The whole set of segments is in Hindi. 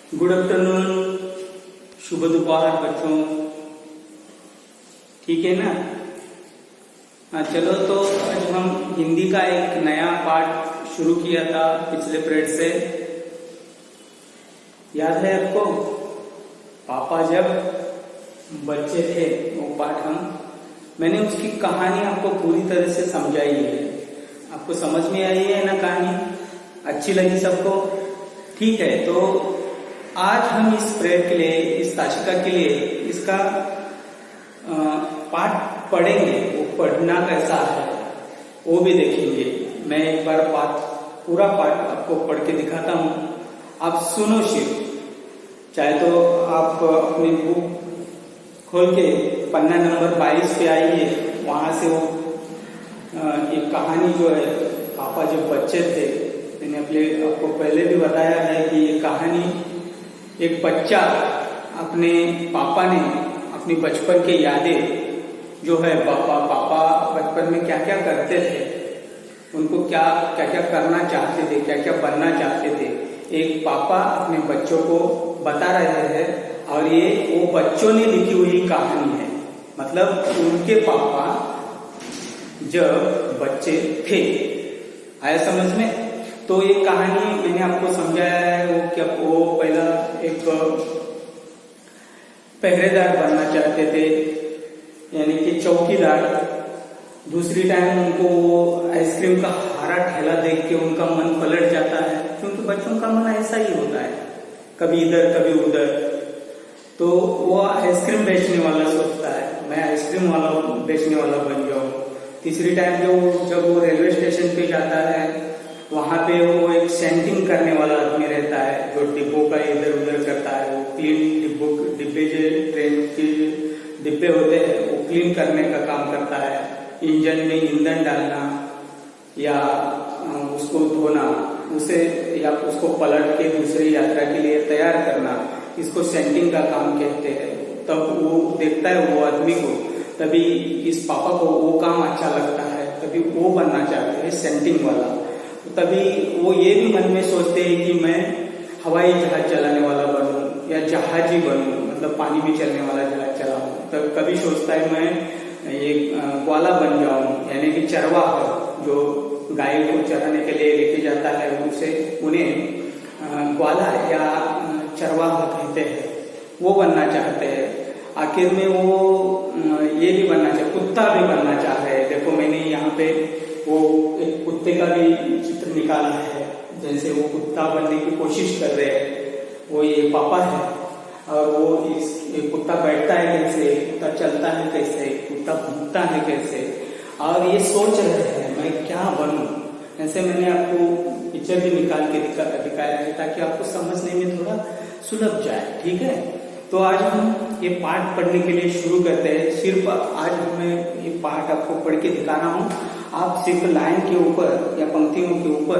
गुड आफ्टरनून, शुभ दोपहर बच्चों। ठीक है ना? हाँ, चलो तो आज हम हिंदी का एक नया पाठ शुरू किया था पिछले पीरियड से। याद है आपको? पापा जब बच्चे थे वो पाठ मैंने उसकी कहानी आपको पूरी तरह से समझाई है। आपको समझ में आई है ना कहानी? अच्छी लगी सबको? ठीक है, तो आज हम इस पीरियड के लिए, इस ताशिका के लिए इसका पाठ पढ़ेंगे। वो पढ़ना कैसा है वो भी देखेंगे। मैं एक बार पूरा पाठ आपको पढ़ के दिखाता हूँ, आप सुनो सिर्फ। चाहे तो आप अपनी बुक खोल के पन्ना नंबर 22 पे आइए, वहां से वो एक कहानी जो है, पापा जब बच्चे थे, मैंने आपको पहले भी बताया है कि ये कहानी एक बच्चा अपने पापा ने अपनी बचपन की यादें जो है, पापा बचपन में क्या क्या करते थे, उनको क्या क्या करना चाहते थे, क्या क्या बनना चाहते थे, एक पापा अपने बच्चों को बता रहे हैं। और ये वो बच्चों ने लिखी हुई कहानी है, मतलब उनके पापा जब बच्चे थे। आया समझ में? तो ये कहानी मैंने आपको समझाया है। वो पहला एक पहरेदार बनना चाहते थे, यानी कि चौकीदार। दूसरी टाइम उनको वो आइसक्रीम का हरा ठेला देख के उनका मन पलट जाता है, क्योंकि बच्चों का मन ऐसा ही होता है, कभी इधर कभी उधर। तो वो आइसक्रीम बेचने वाला सोचता है, मैं आइसक्रीम वाला बेचने वाला बन जाऊं। तीसरी टाइम जब वो रेलवे स्टेशन पे जाता है, वहां पे वो एक सेंटिंग करने वाला आदमी रहता है, जो डिब्बों का इधर उधर करता है। वो क्लीन डिब्बे जो ट्रेन के डिब्बे होते हैं, वो क्लीन करने का काम करता है। इंजन में ईंधन डालना या उसको धोना, उसे या उसको पलट के दूसरी यात्रा के लिए तैयार करना, इसको सेंटिंग का काम कहते हैं। तब वो देखता है वो आदमी को, तभी इस पापा को वो काम अच्छा लगता है, तभी वो बनना चाहते हैं सेंटिंग वाला। तभी वो ये भी मन में सोचते हैं कि मैं हवाई जहाज चलाने वाला बनूं या जहाजी बनूं, मतलब पानी में चलने वाला जहाज चलाऊं। तब कभी सोचता है मैं ये ग्वाला बन जाऊं, यानी कि चरवाहा, जो गाय को चराने के लिए लेके जाता है, उन्हें ग्वाला या चरवाहा कहते हैं, वो बनना चाहते हैं। आखिर में वो ये भी बनना चाहते, कुत्ता भी बनना चाह रहे हैं। देखो, मैंने यहाँ पे वो एक कुत्ते का भी चित्र निकाला है, जैसे वो कुत्ता बनने की कोशिश कर रहे हैं। वो ये पापा है, और वो कुत्ता बैठता है कैसे, कुत्ता चलता है कैसे, कुत्ता भूखता है कैसे, और ये सोच रहे हैं मैं क्या बनूं। ऐसे मैंने आपको पिक्चर भी निकाल के दिखाया है, ताकि आपको समझने में थोड़ा सुलभ जाए। ठीक है, तो आज हम ये पाठ पढ़ने के लिए शुरू करते हैं। सिर्फ आज मैं ये पाठ आपको पढ़ के दिखा रहा हूँ। आप सिर्फ लाइन के ऊपर या पंक्तियों के ऊपर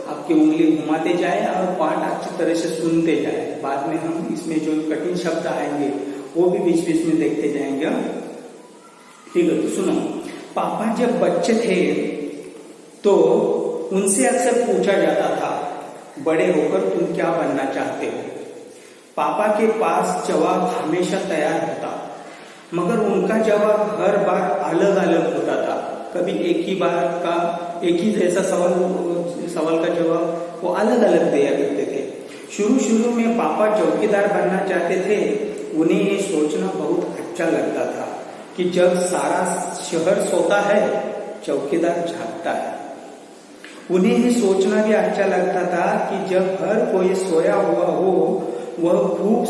आपकी उंगली घुमाते जाए और पाठ अच्छी तरह से सुनते जाए। बाद में हम इसमें जो कठिन शब्द आएंगे वो भी बीच बीच में देखते जाएंगे। ठीक है, तो सुनो। पापा जब बच्चे थे तो उनसे अक्सर पूछा जाता था, बड़े होकर तुम क्या बनना चाहते हो? पापा के पास जवाब हमेशा तैयार होता, मगर उनका जवाब हर बार अलग अलग होता था। कभी एक ही जैसा सवाल का जवाब वो अलग अलग दिया करते थे। शुरू में पापा चौकीदार बनना चाहते थे। उन्हें ये सोचना बहुत अच्छा लगता था कि जब सारा शहर सोता है, चौकीदार जागता है। उन्हें ये सोचना भी अच्छा लगता था कि जब हर कोई सोया हुआ हो, वह खूब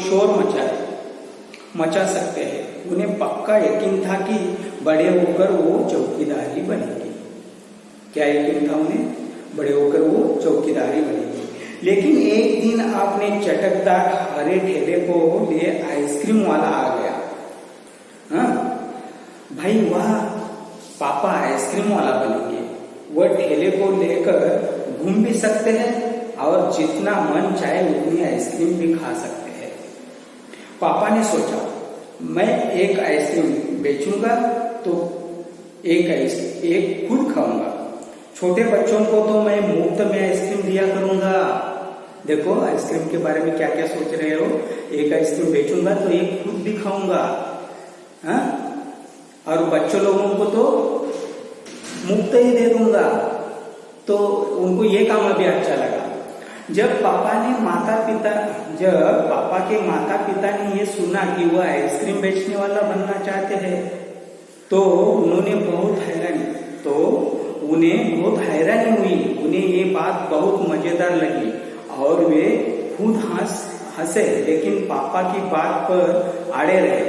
शोर मचा सकते हैं। उन्हें पक्का यकीन था कि बड़े होकर वो चौकीदारी बनेगी। क्या यकीन था उन्हें? बड़े होकर वो चौकीदारी बनेगी। लेकिन एक दिन आपने चटकदार हरे ठेले को लिए आइसक्रीम वाला आ गया। हाँ भाई, वाह, पापा आइसक्रीम वाला बनेंगे। वह ठेले को लेकर घूम भी सकते हैं और जितना मन चाहे उतनी आइसक्रीम भी खा सकते हैं। पापा ने सोचा, मैं एक आइसक्रीम बेचूंगा तो एक खुद खाऊंगा। छोटे बच्चों को तो मैं मुफ्त में आइसक्रीम दिया करूंगा। देखो आइसक्रीम के बारे में क्या क्या सोच रहे हो, एक आइसक्रीम बेचूंगा तो एक खुद भी खाऊंगा, हाँ? और बच्चों लोगों को तो मुफ्त ही दे दूंगा। तो उनको ये काम अभी अच्छा लगा। जब पापा के माता पिता ने ये सुना कि वह आइसक्रीम बेचने वाला बनना चाहते हैं, तो उन्हें बहुत हैरानी हुई। उन्हें ये बात बहुत मजेदार लगी और वे खुद हंसे, लेकिन पापा की बात पर अड़े रहे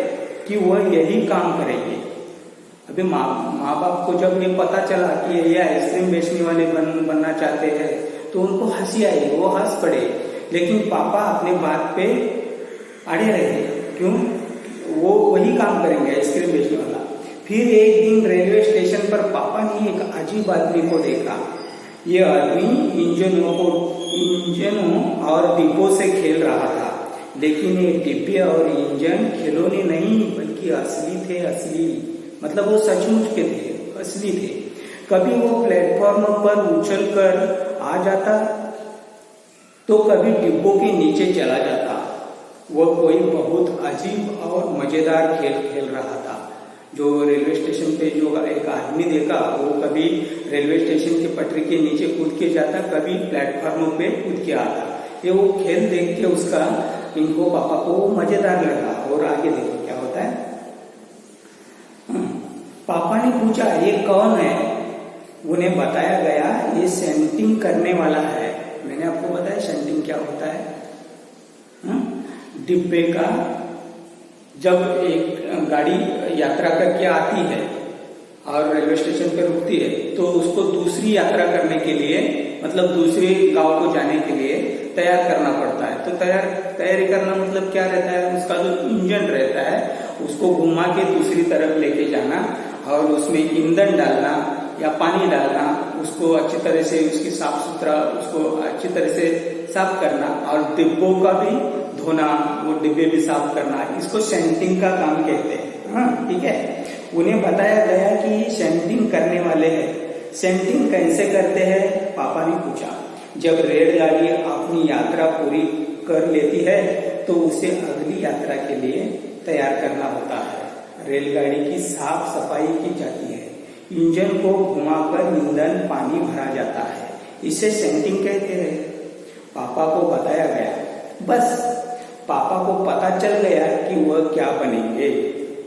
कि वह यही काम करेंगे। अभी माँ बाप को जब ये पता चला कि ये आइसक्रीम बेचने वाले बनना चाहते हैं तो उनको हंसी आई, वो हंस पड़े, लेकिन पापा अपने बात पे अड़े रहे। क्यों? वो वही काम करेंगे, आइसक्रीम बेचने वाला। फिर एक दिन रेलवे स्टेशन पर पापा ने एक अजीब आदमी को देखा। ये आदमी इंजनों और डिब्बों से खेल रहा था, लेकिन ये डिब्बे और इंजन खिलौने नहीं बल्कि असली। मतलब वो सचमुच के थे, असली थे। कभी वो प्लेटफॉर्म पर उछल कर आ जाता तो कभी डिब्बों के नीचे चला जाता। वह कोई बहुत अजीब और मजेदार खेल खेल रहा था। जो रेलवे स्टेशन पे जो एक आदमी देखा, वो कभी रेलवे स्टेशन के पटरी के नीचे कूद के जाता, कभी प्लेटफॉर्म पे कूद के आता। ये वो खेल देख के उसका इनको पापा को मजेदार लगा। और आगे देखो क्या होता है। पापा ने पूछा ये कौन है? उन्हें बताया गया ये सेंटिंग करने वाला है। मैंने आपको बताया सेंटिंग क्या होता है। डिब्बे का जब एक गाड़ी यात्रा करके आती है और रेलवे स्टेशन पे रुकती है तो उसको दूसरी यात्रा करने के लिए, मतलब दूसरे गांव को जाने के लिए तैयार करना पड़ता है। तो तैयारी करना मतलब क्या रहता है, उसका जो इंजन रहता है उसको घुमा के दूसरी तरफ लेके जाना और उसमें ईंधन डालना या पानी डालना, उसको अच्छी तरह से उसकी साफ सुथरा उसको अच्छी तरह से साफ करना और डिब्बों का भी धोना, वो डिब्बे भी साफ करना, इसको सेंटिंग का काम कहते हैं। हाँ, ठीक है। उन्हें बताया गया कि सेंटिंग करने वाले हैं। सेंटिंग कैसे करते हैं? पापा ने पूछा। जब रेलगाड़ी अपनी यात्रा पूरी कर लेती है तो उसे अगली यात्रा के लिए तैयार करना होता है। रेलगाड़ी की साफ सफाई की जाती है, इंजन को घुमाकर ईंधन पानी भरा जाता है, इसे सेंटिंग कहते हैं। पापा को बताया गया। बस पापा को पता चल गया कि वह क्या बनेंगे।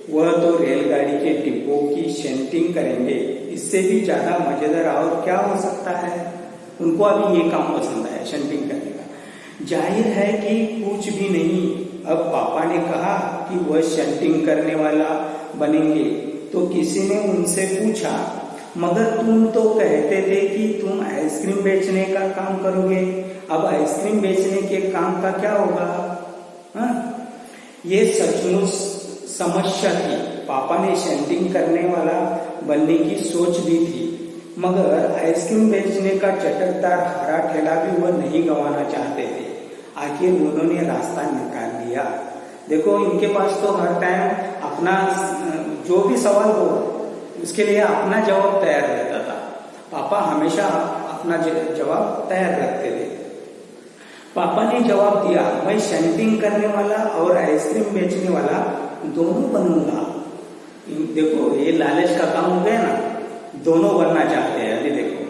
वह तो रेलगाड़ी के डिब्बों की सेंटिंग करेंगे। इससे भी ज्यादा मजेदार और क्या हो सकता है। उनको अभी ये काम पसंद है, सेंटिंग करने का। जाहिर है कि कुछ भी नहीं। अब पापा ने कहा कि वह सेंटिंग करने वाला बनेंगे तो किसी ने उनसे पूछा, मगर तुम तो कहते थे कि तुम आइसक्रीम बेचने का काम करोगे, अब आइसक्रीम बेचने के काम का क्या होगा? हाँ? ये सचमुच समस्या थी। पापा ने सेंटिंग करने वाला बनने की सोच दी थी, मगर आइसक्रीम बेचने का चटकदार हरा ठेला भी वह नहीं गंवाना चाहते थे। आखिर उन्होंने रास्ता निकाल लिया। देखो, इनके पास तो हर टाइम अपना जो भी सवाल हो उसके लिए अपना जवाब तैयार रहता था। पापा हमेशा अपना जवाब तैयार रखते थे। पापा ने जवाब दिया, मैं सेंटिंग करने वाला और आइसक्रीम बेचने वाला दोनों बनूंगा। देखो, ये लालच का काम हो गया ना, दोनों बनना चाहते हैं। अभी देखो,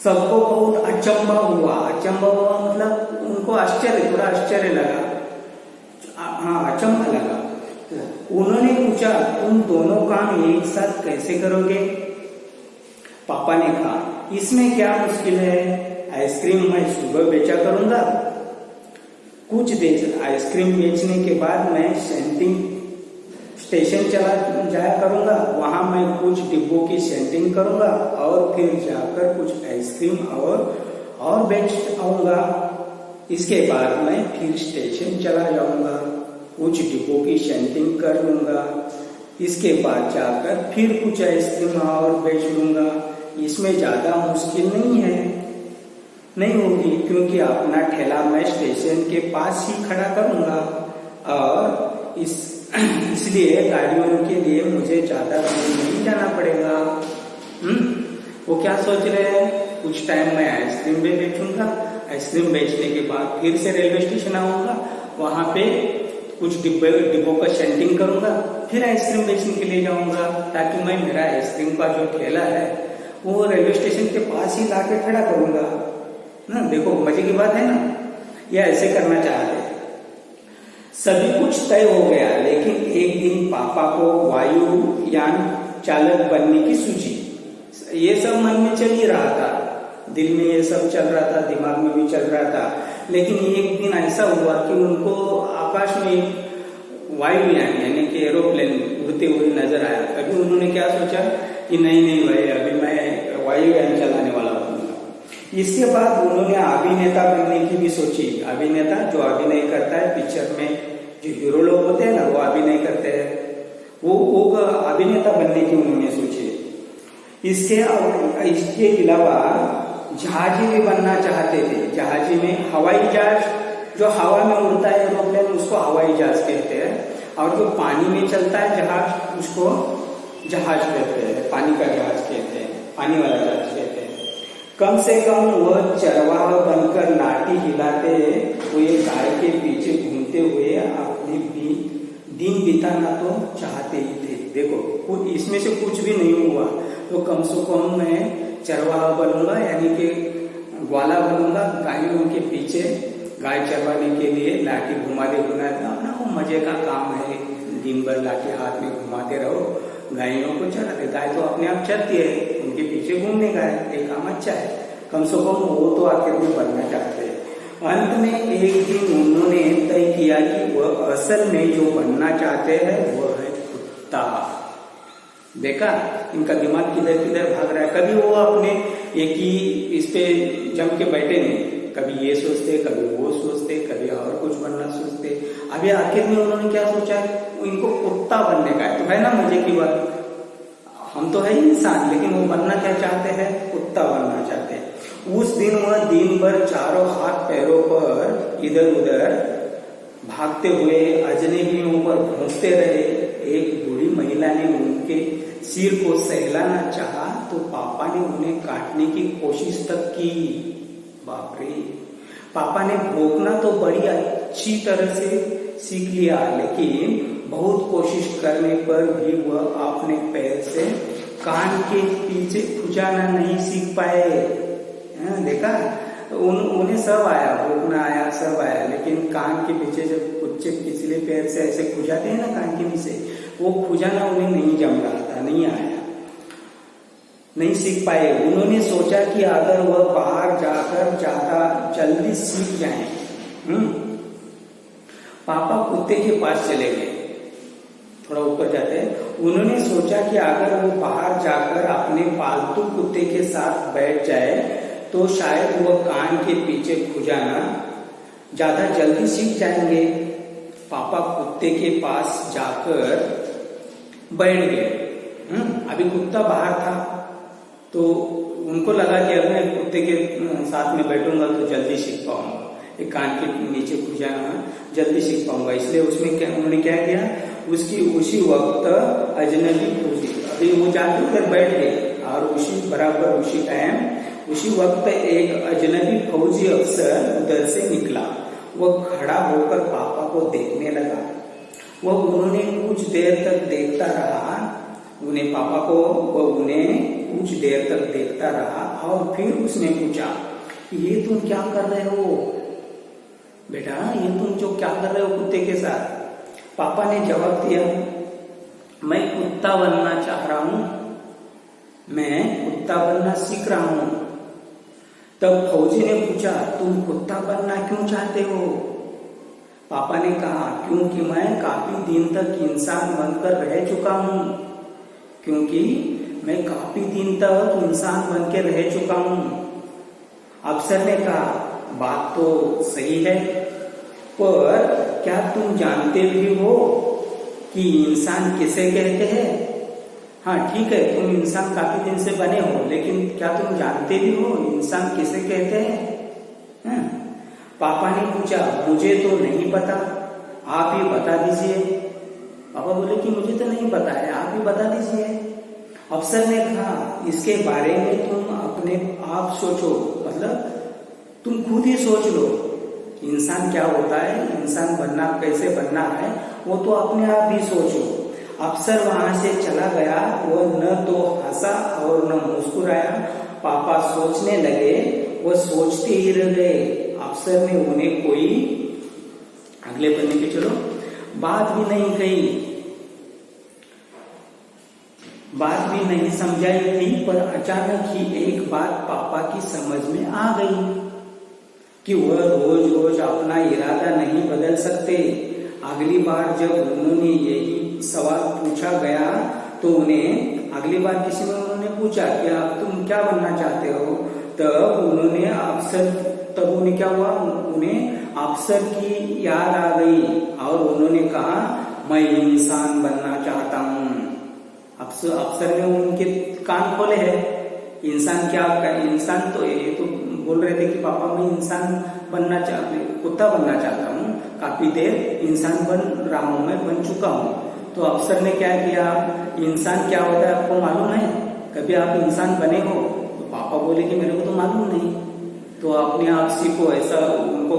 सबको बहुत अचंभा हुआ। अचंभा हुआ मतलब उनको आश्चर्य, थोड़ा आश्चर्य लगा। हाँ, अचंभा लगा। उन्होंने पूछा, तुम दोनों काम एक साथ कैसे करोगे? पापा ने कहा, इसमें क्या मुश्किल है, आइसक्रीम मैं सुबह बेचा करूंगा, कुछ देर आइसक्रीम बेचने के बाद मैं सेंटिंग स्टेशन चला जाया करूंगा, वहां मैं कुछ डिब्बों की सेंटिंग करूंगा और फिर जाकर कुछ आइसक्रीम और बेच आऊंगा। इसके बाद मैं फिर स्टेशन चला जाऊंगा, कुछ डिब्बों की सेंटिंग कर लूंगा, इसके बाद जाकर फिर कुछ आइसक्रीम और बेच लूंगा। इसमें ज्यादा मुश्किल नहीं होगी, क्योंकि अपना ठेला मैं स्टेशन के पास ही खड़ा करूंगा और इसलिए गाड़ियों के लिए मुझे ज्यादा दूर नहीं जाना पड़ेगा। वो क्या सोच रहे हैं, कुछ टाइम मैं आइसक्रीम भी बेचूंगा, आइसक्रीम बेचने के बाद फिर से रेलवे स्टेशन आऊंगा, वहां पे कुछ डिब्बों का सेंटिंग करूंगा, फिर आइसक्रीम बेचने के लिए जाऊंगा, ताकि मैं मेरा आइसक्रीम का जो ठेला है वो रेलवे स्टेशन के पास ही लाके खड़ा करूंगा ना। देखो मजे की बात है ना, ये ऐसे करना चाहते। सभी कुछ तय हो गया, लेकिन एक दिन पापा को वायुयान चालक बनने की सूझी। ये सब मन में चल ही रहा था, दिल में ये सब चल रहा था, दिमाग में भी चल रहा था। लेकिन एक दिन ऐसा हुआ कि उनको आकाश में वायुयान यानी कि एरोप्लेन उड़ते हुए नजर आया। अभी उन्होंने क्या सोचा कि नहीं भाई, अभी मैं वायुयान चलाने वाला हूँ। इसके बाद उन्होंने अभिनेता बनने की भी सोची। अभिनेता जो अभिनय करता है पिक्चर में, जो हीरो लोग होते हैं ना, वो अभिनय करते हैं, वो अभिनेता बनने की उन्होंने सोची। इसके अलावा जहाजी भी बनना चाहते थे। जहाजी में हवाई जहाज, जो हवा में उड़ता है एरोप्लेन, उसको हवाई जहाज कहते हैं, और जो पानी में चलता है जहाज, उसको जहाज कहते हैं, पानी का जहाज कहते हैं, पानी वाला जहाज कहते हैं। कम से कम वह चरवाह बनकर लाठी हिलाते हुए गाय के पीछे घूमते हुए अपने दिन बिताना तो चाहते ही थे। देखो इसमें से कुछ भी नहीं हुआ तो कम से कम मैं चरवाहा बनूंगा, यानी कि ग्वाला बनूंगा, गायों के पीछे गाय चरवाने के लिए लाठी घुमाते घुमाते, अपना वो मजे का काम है, दिन भर लाठी हाथ में घुमाते रहो, गायों को चराते। गाय तो अपने आप चलती है, उनके पीछे घूमने का है, ये काम अच्छा है। कम से कम वो तो आखिर में बनना चाहते हैं। अंत में एक दिन उन्होंने तय किया कि वह असल में जो बनना चाहते हैं वह है कुत्ता। देखा इनका दिमाग किधर किधर भाग रहा है। कभी वो अपने एक ही इस पे जम के बैठे नहीं, कभी ये सोचते, कभी वो सोचते, कभी और कुछ बनना सोचते। अभी आखिर में उन्होंने क्या सोचा, इनको कुत्ता बनने का है। तो है ना मजे की बात, हम तो है इंसान, लेकिन वो बनना क्या चाहते हैं, कुत्ता बनना चाहते हैं। उस दिन वह दिन भर चारों हाथ पैरों पर इधर उधर भागते हुए अजनबियों पर भौंकते रहे। एक बूढ़ी महिला ने उनके सिर को सहलाना चाहा तो पापा ने उन्हें काटने की कोशिश तक की। बाप रे, पापा ने भौंकना तो बड़ी अच्छी तरह से सीख लिया, लेकिन बहुत कोशिश करने पर भी वह अपने पैर से कान के पीछे खुजाना नहीं सीख पाए। देखा उन्हें सब आया, भौंकना आया, सब आया, लेकिन कान के पीछे जब कुछ पिछले पैर से ऐसे खुजाते हैं ना कान के पीछे, वो खुजाना उन्हें नहीं जम रहा था, नहीं आया, नहीं सीख पाए। उन्होंने सोचा कि अगर वह बाहर जाकर ज्यादा जल्दी सीख जाएं। पापा कुत्ते के पास चले गए, थोड़ा ऊपर जाते हैं। उन्होंने सोचा कि अगर वो बाहर जाकर अपने पालतू कुत्ते के साथ बैठ जाए तो शायद वह कान के पीछे खुजाना ज्यादा जल्दी सीख जाएंगे। पापा कुत्ते के पास जाकर बैठ गए। अभी कुत्ता बाहर था तो उनको लगा कि अब मैं कुत्ते के साथ में बैठूंगा तो जल्दी सीख पाऊंगा, एक कान के नीचे खुजाना जल्दी सीख पाऊंगा। इसलिए उन्होंने क्या किया, उसी वक्त अजनबी फौजी, अभी वो जाकर उधर बैठ गए, और उसी वक्त एक अजनबी फौजी अफसर उधर से निकला। वह खड़ा होकर पापा को देखने लगा। उन्हें कुछ देर तक देखता रहा, कुछ देर तक देखता रहा, और फिर उसने पूछा, ये तुम क्या कर रहे हो बेटा, ये तुम जो क्या कर रहे हो कुत्ते के साथ? पापा ने जवाब दिया, मैं कुत्ता बनना चाह रहा हूं, मैं कुत्ता बनना सीख रहा हूं। तब फौजी ने पूछा, तुम कुत्ता बनना क्यों चाहते हो? पापा ने कहा, क्योंकि मैं काफी दिन तक इंसान बनकर रह चुका हूं, अफसर ने कहा, बात तो सही है, पर क्या तुम जानते भी हो कि इंसान किसे कहते हैं? हाँ ठीक है, तुम इंसान काफी दिन से बने हो, लेकिन क्या तुम जानते भी हो इंसान किसे कहते हैं? पापा ने पूछा, मुझे तो नहीं पता, आप ही बता दीजिए। पापा बोले कि मुझे तो नहीं पता है, आप ही बता दीजिए। अफसर ने कहा, इसके बारे में तुम अपने आप सोचो, मतलब तुम खुद ही सोच लो इंसान क्या होता है, इंसान बनना कैसे बनना है, वो तो अपने आप ही सोचो। अफसर वहां से चला गया, वो न तो हंसा और न मुस्कुराया। पापा सोचने लगे, वो सोचते ही रह गए। अफसर ने उन्हें कोई, अगले पन्ने पे चलो, बात भी नहीं कही, बात भी नहीं समझाई थी, पर अचानक ही एक बात पापा की समझ में आ गई कि वह रोज रोज अपना इरादा नहीं बदल सकते। अगली बार जब उन्होंने यही सवाल पूछा गया तो उन्हें, अगली बार किसी ने उन्होंने पूछा कि आप तुम क्या बनना चाहते हो, तब उन्होंने अफसर, तब उन्हें क्या हुआ, उन्हें अफसर की याद आ गई और उन्होंने कहा मैं इंसान बनना चाहता हूँ। अफसर ने उनके कान खोले हैं, इंसान क्या, इंसान तो ये तो बोल रहे थे कि पापा मैं इंसान बनना चाहता, कुत्ता बनना चाहता हूँ, काफी देर इंसान बन रहा हूँ, मैं बन चुका हूँ। तो अफसर ने क्या किया, इंसान क्या होता है आपको मालूम है, कभी आप इंसान बने हो? तो पापा बोले कि मेरे को तो मालूम नहीं। तो अपने आप सीखो, ऐसा उनको,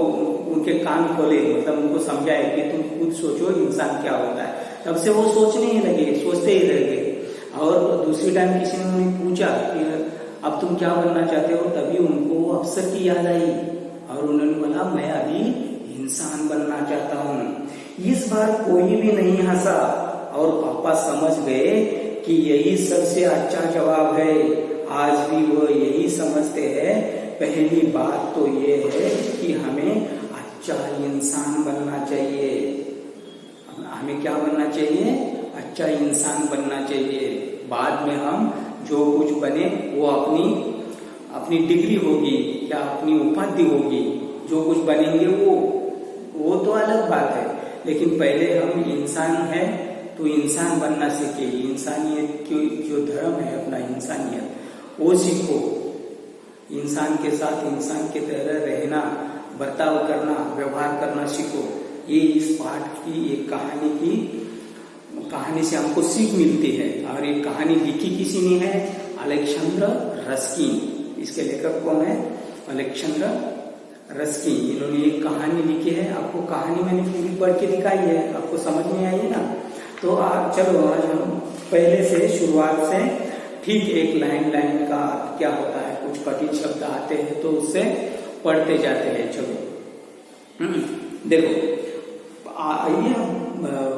उनके कान खोले, मतलब उनको समझाए कि तुम खुद सोचो इंसान क्या होता है। तब से वो सोचने ही लगे, सोचते ही रह गए। और दूसरी टाइम किसी ने उन्हें पूछा कि अब तुम क्या बनना चाहते हो, तभी उनको अफसर की याद आई और उन्होंने बोला मैं अभी इंसान बनना चाहता हूँ। इस बार कोई भी नहीं हंसा और पापा समझ गए कि यही सबसे अच्छा जवाब है। आज भी वो यही समझते हैं। पहली बात तो ये है कि हमें अच्छा इंसान बनना चाहिए। हमें क्या बनना चाहिए, अच्छा इंसान बनना चाहिए। बाद में हम जो कुछ बने वो अपनी डिग्री होगी या अपनी उपाधि होगी, जो कुछ बनेंगे वो तो अलग बात है। लेकिन पहले हम इंसान है तो इंसान बनना सीखे। इंसानियत की जो धर्म है अपना, इंसानियत वो सीखो। इंसान के साथ इंसान की तरह रहना, बर्ताव करना, व्यवहार करना सीखो। ये इस पाठ की एक कहानी से हमको सीख मिलती है। और ये कहानी लिखी किसी ने है, अलेक्जेंडर रस्किन। इसके लेखक कौन है, अलेक्जेंडर रस्किन। इन्होंने एक कहानी लिखी है। आपको कहानी मैंने पूरी पढ़ के दिखाई है, आपको समझ में आई है ना। तो चलो आज हम पहले से शुरुआत से ठीक एक लाइन का क्या होता है, कुछ कठिन शब्द आते हैं तो उससे पढ़ते जाते हैं। चलो देखो, आइए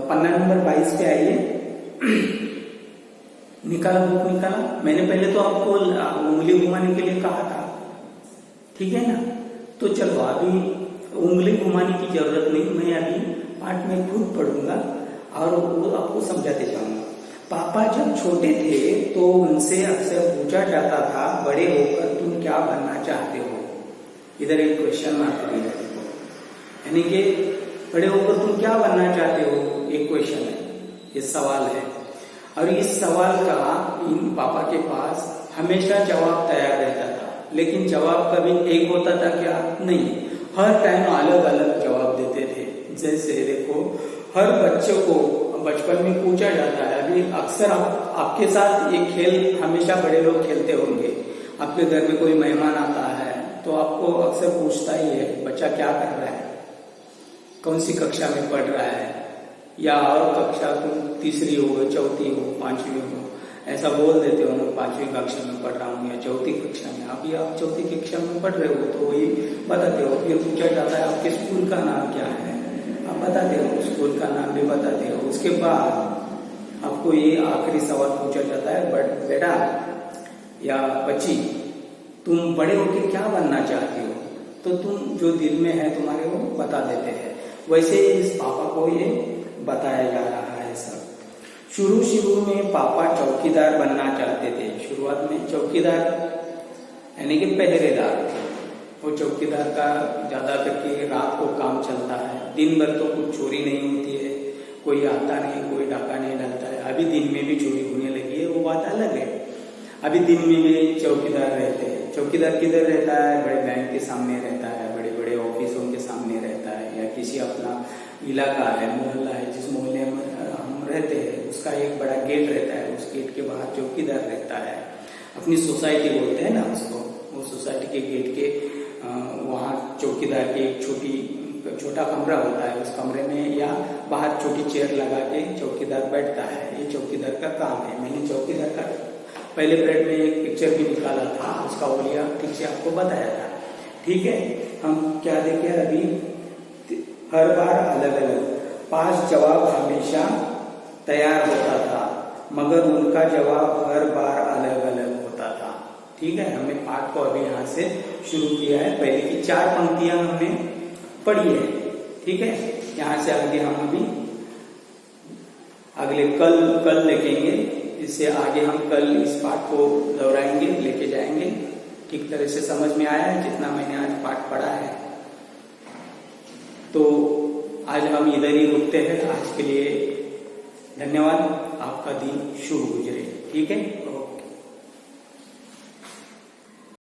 पन्ना नंबर 22 पे आइए। निकाला, बुक निकाला। मैंने पहले तो आपको उंगली घुमाने के लिए कहा था, ठीक है ना। तो चलो अभी उंगली घुमाने की जरूरत नहीं, मैं अभी पाठ में खुद पढ़ूंगा और वो आपको समझाते जाऊंगा। पापा जब छोटे थे तो उनसे अक्सर पूछा जाता था बड़े होकर तुम क्या बनना चाहते हो। इधर एक क्वेश्चन मार्क दिया है, यानी कि बड़े होकर तुम क्या बनना चाहते हो, एक क्वेश्चन है, ये सवाल है। और इस सवाल का इन पापा के पास हमेशा जवाब तैयार रहता था। लेकिन जवाब कभी एक होता था क्या, नहीं, हर टाइम अलग अलग जवाब देते थे। जैसे देखो, हर बच्चे को बचपन में पूछा जाता है, अभी अक्सर आपके साथ ये खेल हमेशा बड़े लोग खेलते होंगे। आपके घर में कोई मेहमान आता है तो आपको अक्सर पूछता ही है बच्चा क्या कर रहा है, कौन सी कक्षा में पढ़ रहा है, या और कक्षा तुम तीसरी हो, चौथी हो, पांचवी हो, ऐसा बोल देते हो ना, पांचवी कक्षा में पढ़ रहा हूँ या चौथी कक्षा में। अभी आप चौथी कक्षा में पढ़ रहे हो तो वही बताते हो। फिर पूछा जाता है आपके स्कूल का नाम क्या है, आप बताते हो, स्कूल का नाम भी बताते हो। उसके बाद आपको ये आखिरी सवाल पूछा जाता है, बट बेटा या बच्ची तुम बड़े होकर क्या बनना चाहती हो, तो तुम जो दिल में है तुम्हारे वो बता देते हैं। वैसे इस पापा को ये बताया जा रहा है सब। शुरू में पापा चौकीदार बनना चाहते थे। शुरुआत में चौकीदार यानी कि पहरेदार थे। वो चौकीदार का ज्यादा करके रात को काम चलता है, दिन भर तो कुछ चोरी नहीं होती है, कोई आता नहीं, कोई डाका नहीं डालता है। अभी दिन में भी चोरी होने लगी है, वो बात अलग है। अभी दिन में भी चौकीदार रहते हैं। चौकीदार किधर रहता है, बड़े बैंक के सामने रहता है, बड़े बड़े ऑफिसों के सामने रहता है, या किसी अपना इलाका है, मोहल्ला है, जिस मोहल्ले में हम रहते हैं उसका एक बड़ा गेट रहता है, उस गेट के बाहर चौकीदार रहता है। अपनी सोसाइटी बोलते हैं ना उसको, वो सोसाइटी के गेट के वहां कि एक छोटा कमरा होता है, उस कमरे में या बाहर छोटी चेयर लगा के चौकीदार बैठता है। ये चौकीदार का काम है। मैंने चौकीदार का पहले पीरियड में एक पिक्चर भी निकाला था, उसका ओलिया ठीक से आपको बताया था। ठीक है, हम क्या देखें अभी, हर बार अलग अलग 5 जवाब हमेशा तैयार होता था, मगर उनका जवाब हर बार अलग अलग होता था। ठीक है, हमने पाठ को अभी यहाँ से शुरू किया है। पहले की 4 पंक्तियां हमने पढ़ी है। ठीक है, यहाँ से आगे हम अभी अगले कल लिखेंगे। इससे आगे हम कल इस पाठ को दोहराएंगे, लेके जाएंगे। ठीक तरह से समझ में आया है जितना मैंने आज पाठ पढ़ा है? तो आज हम इधर ही रुकते हैं। आज के लिए धन्यवाद। आपका दिन शुभ गुजरे। ठीक है।